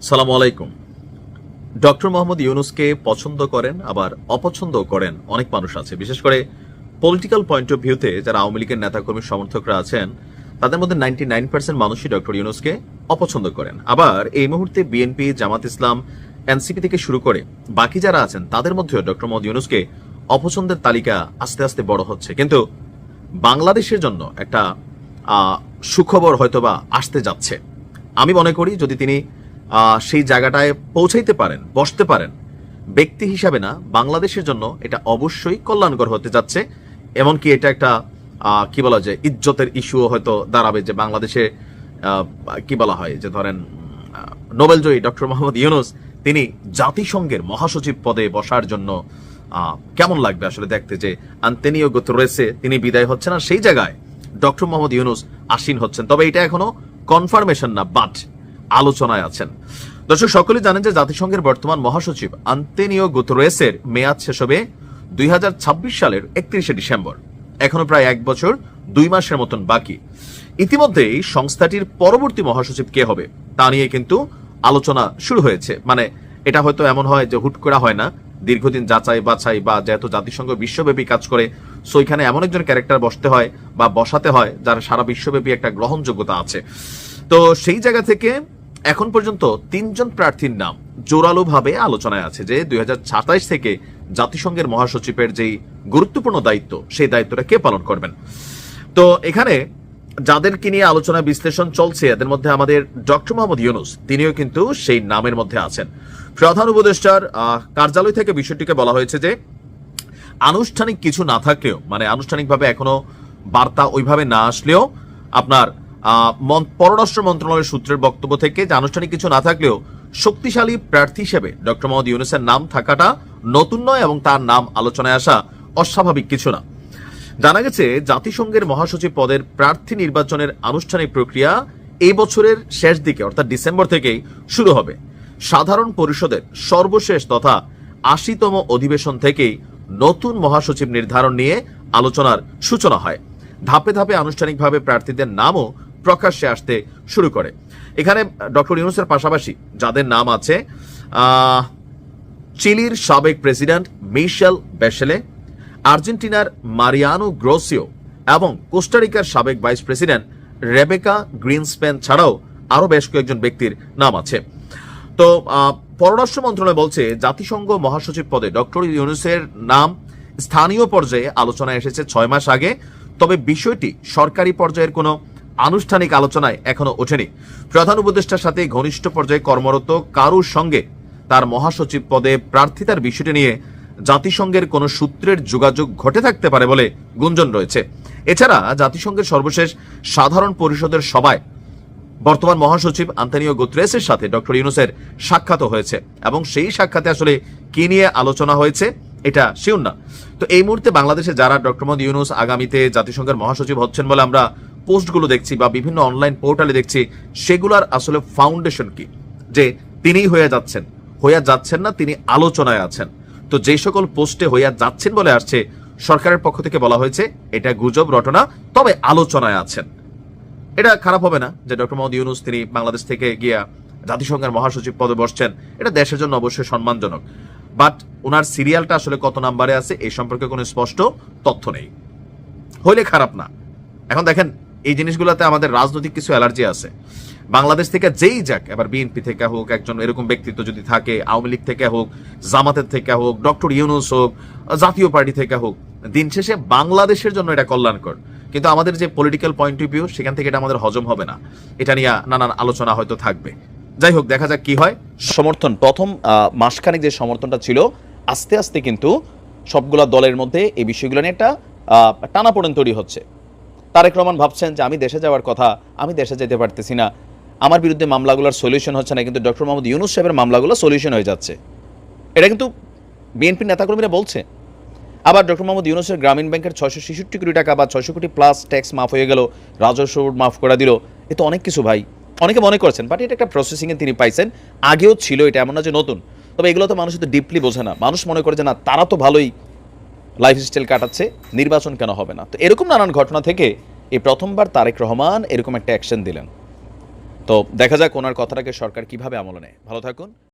সালামু আলাইকুম। ডক্টর মোহাম্মদ ইউনূসকে পছন্দ করেন আবার অপছন্দ করেন অনেক মানুষ আছে, বিশেষ করে পলিটিক্যাল পয়েন্ট অফ ভিউতে যারা আওয়ামী লীগের নেতাকর্মী সমর্থকরা আছেন তাদের মধ্যে 99% মানুষই ডক্টর ইউনূসকে অপছন্দ করেন। আবার এই মুহূর্তে বিএনপি, জামাত ইসলাম, এনসিপি থেকে শুরু করে বাকি যারা আছেন তাদের মধ্যেও ডক্টর মোহাম্মদ ইউনূসকে অপছন্দের তালিকা আস্তে আস্তে বড় হচ্ছে। কিন্তু বাংলাদেশের জন্য একটা সুখবর হয়তোবা আসতে যাচ্ছে। আমি মনে করি যদি তিনি সেই জায়গাটায় পৌঁছাইতে পারেন, বসতে পারেন, ব্যক্তি হিসাবে না, বাংলাদেশের জন্য এটা অবশ্যই কল্যাণকর হতে যাচ্ছে। এমনকি এটা একটা কি বলা যায়, ইজ্জতের ইস্যুও হয়তো দাঁড়াবে যে বাংলাদেশে কি বলা হয় যে ধরেন নোবেলজয়ী ডক্টর মোহাম্মদ ইউনূস তিনি জাতিসংঘের মহাসচিব পদে বসার জন্য কেমন লাগবে আসলে দেখতে, যে আন্তোনিও গুতেরেসে তিনি বিদায় হচ্ছেন আর সেই জায়গায় ডক্টর মোহাম্মদ ইউনূস আসীন হচ্ছেন। তবে এটা এখনো কনফার্মেশন না, বাট আলোচনায় আছেন। দর্শক সকলেই জানেন যে জাতিসংঘের বর্তমান মহাসচিব আন্তোনিও গুতেরেসের মেয়াদ শেষ হবে 2026 সালের 31শে ডিসেম্বর। এখনো প্রায় 1 বছর 2 মাসের মতন বাকি। ইতিমধ্যেই সংস্থাটির পরবর্তী মহাসচিব কে হবে তা নিয়ে কিন্তু আলোচনা শুরু হয়েছে। মানে এটা হয়তো এমন হয় যে হুট করা হয় না, দীর্ঘদিন যাচাই বাছাই, বা যেহেতু জাতিসংঘ বিশ্বব্যাপী কাজ করে সো এখানে এমন একজন ক্যারেক্টার বসতে হয় বা বসাতে হয় যার সারা বিশ্বব্যাপী একটা গ্রহণযোগ্যতা আছে। তো সেই জায়গা থেকে এখন পর্যন্ত 3 জন প্রার্থীর নাম জোরালোভাবে আলোচনায় আছে, যে 2027 থেকে জাতিসংঘের মহাসচিবের যেই গুরুত্বপূর্ণ দায়িত্ব সেই দায়িত্বটা কে পালন করবেন। তো এখানে যাদেরকে নিয়ে আলোচনা বিশ্লেষণ চলছে এদের মধ্যে আমাদের ডক্টর মোহাম্মদ ইউনূস তিনিও কিন্তু সেই নামের মধ্যে আছেন। প্রধান উপদেষ্টার কার্যালয় থেকে বিষয়টিকে বলা হয়েছে যে আনুষ্ঠানিক কিছু না থাকলেও, মানে আনুষ্ঠানিকভাবে এখনো বার্তা ওইভাবে না আসলেও, আপনার পররাষ্ট্র মন্ত্রণালয়ের সূত্রের বক্তব্য থেকে যে আনুষ্ঠানিক কিছু না থাকলেও শক্তিশালী প্রার্থী হিসেবে ডক্টর মোহাম্মদ ইউনূসের নাম থাকাটা নতুন নয় এবং তার নাম আলোচনায় আসা অস্বাভাবিক কিছু না। জানা গেছে জাতিসংঘের মহাসচিব পদের প্রার্থী নির্বাচনের আনুষ্ঠানিক প্রক্রিয়া এই বছরের শেষ দিকে অর্থাৎ ডিসেম্বর থেকেই শুরু হবে। সাধারণ পরিষদের সর্বশেষ তথা 80তম অধিবেশন থেকেই নতুন মহাসচিব নির্ধারণ নিয়ে আলোচনার সূচনা হয়। ধাপে ধাপে আনুষ্ঠানিকভাবে প্রার্থীদের নামও প্রকাশ্যে আসতে শুরু করে। এখানে ডক্টর ইউনূসের পাশাপাশি যাদের নাম আছে, চিলির সাবেক প্রেসিডেন্ট মিশেল বেশেলে, আর্জেন্টিনার মারিয়ানো গ্রোসিও এবং কোস্টারিকার সাবেক ভাইস প্রেসিডেন্ট রেবেকা গ্রিনস্প্যান ছাড়াও আরো বেশ কয়েকজন ব্যক্তির নাম আছে। তো পররাষ্ট্র মন্ত্রণালয় বলছে জাতিসংঘ মহাসচিব পদে ডক্টর ইউনূসের নাম স্থানীয় পর্যায়ে আলোচনায় এসেছে 6 মাস আগে। তবে বিষয়টি সরকারি পর্যায়ের কোনো আনুষ্ঠানিক আলোচনায় এখনো ওঠেনি। প্রধান উপদেষ্টার সাথে ঘনিষ্ঠ পর্যায়ে কর্মরত কারুর সঙ্গে তার মহাসচিব পদে প্রার্থিতার বিষয়টি নিয়ে জাতিসংঘের কোনো সূত্রের যোগাযোগ ঘটে থাকতে পারে বলে গুঞ্জন রয়েছে। এছাড়া জাতিসংঘের সর্বশেষ সাধারণ পরিষদের সভায় বর্তমান মহাসচিব আন্তোনিও গুতেরেসের সাথে ডক্টর ইউনূসের সাক্ষাৎ হয়েছে এবং সেই সাক্ষাতে আসলে কি নিয়ে আলোচনা হয়েছে এটা শিওর না। তো এই মুহূর্তে বাংলাদেশে যারা ডক্টর মোহাম্মদ ইউনূস আগামীতে জাতিসংঘের মহাসচিব হচ্ছেন বলে আমরা পোস্টগুলো দেখছি বা বিভিন্ন অনলাইন পোর্টালে দেখছি, সেগুলার আসলে ফাউন্ডেশন কি, যে তিনিই হয়ে যাচ্ছেন না, তিনি আলোচনায় আছেন। তো যে সকল পোস্টে হইয়া যাচ্ছেন বলে আসছে, সরকারের পক্ষ থেকে বলা হয়েছে এটা গুজব রটনা, তবে আলোচনায় আছেন। এটা খারাপ হবে না যে ডক্টর মোহাম্মদ ইউনূস তিনি বাংলাদেশ থেকে গিয়া জাতিসংঘের মহাসচিব পদে বসছেন, এটা দেশের জন্য অবশ্যই সম্মানজনক। বাট ওনার সিরিয়ালটা আসলে কত নাম্বারে আছে এই সম্পর্কে কোনো স্পষ্ট তথ্য নেই, হইলে খারাপ না। এখন দেখেন এই জিনিসগুলোতে আমাদের রাজনৈতিক কিছু অ্যালার্জি আছে। বাংলাদেশ থেকে যেই যাক, এবার বিএনপি থেকে হোক একজন এরকম ব্যক্তিত্ব যদি থাকে, আওয়ামী লীগ থেকে হোক, জামাতের থেকে হোক, ডক্টর ইউনূস হোক, জাতীয় পার্টি থেকে হোক, দিন শেষে বাংলাদেশের জন্য এটা কল্যাণকর। কিন্তু আমাদের যে পলিটিক্যাল পয়েন্ট অফ ভিউ সেখান থেকে এটা আমাদের হজম হবে না, এটা নিয়ে নানান আলোচনা হয়তো থাকবে। যাই হোক, দেখা যাক কি হয়। সমর্থন প্রথম মাসখানেক যে সমর্থনটা ছিল, আস্তে আস্তে কিন্তু সবগুলা দলের মধ্যে এই বিষয়গুলো নিয়ে একটা টানাপোড়েন তৈরি হচ্ছে। তারেক রহমান ভাবছেন যে আমি দেশে যাওয়ার কথা, আমি দেশে যেতে পারতেছি না, আমার বিরুদ্ধে মামলাগুলোর সলিউশন হচ্ছে না, কিন্তু ডক্টর মোহাম্মদ ইউনূস সাহেবের মামলাগুলো সলিউশন হয়ে যাচ্ছে। এটা কিন্তু বিএনপির নেতাকর্মীরা বলছে। আবার ডক্টর মোহাম্মদ ইউনূসের গ্রামীণ ব্যাংকের 666 কোটি টাকা বা 600 কোটি প্লাস ট্যাক্স মাফ হয়ে গেল, রাজস্ব মাফ করে দিল, এ তো অনেক কিছু ভাই, অনেকে মনে করছেন। বাট এটা একটা প্রসেসিংয়ে তিনি পাইছেন, আগেও ছিল, এটা এমন না যে নতুন। তবে এগুলো তো মানুষ তো ডিপলি বোঝে না। মানুষ মনে করে যে না, তারা তো ভালোই লাইফস্টাইল কাটাচ্ছে, নির্বাচন কেন হবে না। তো এরকম নানান ঘটনা থেকে এই প্রথমবার তারেক রহমান এরকম একটা অ্যাকশন দিলেন। তো দেখা যাক ওনার কথাটাকে সরকার কিভাবে আমলে নেয়। ভালো থাকুন।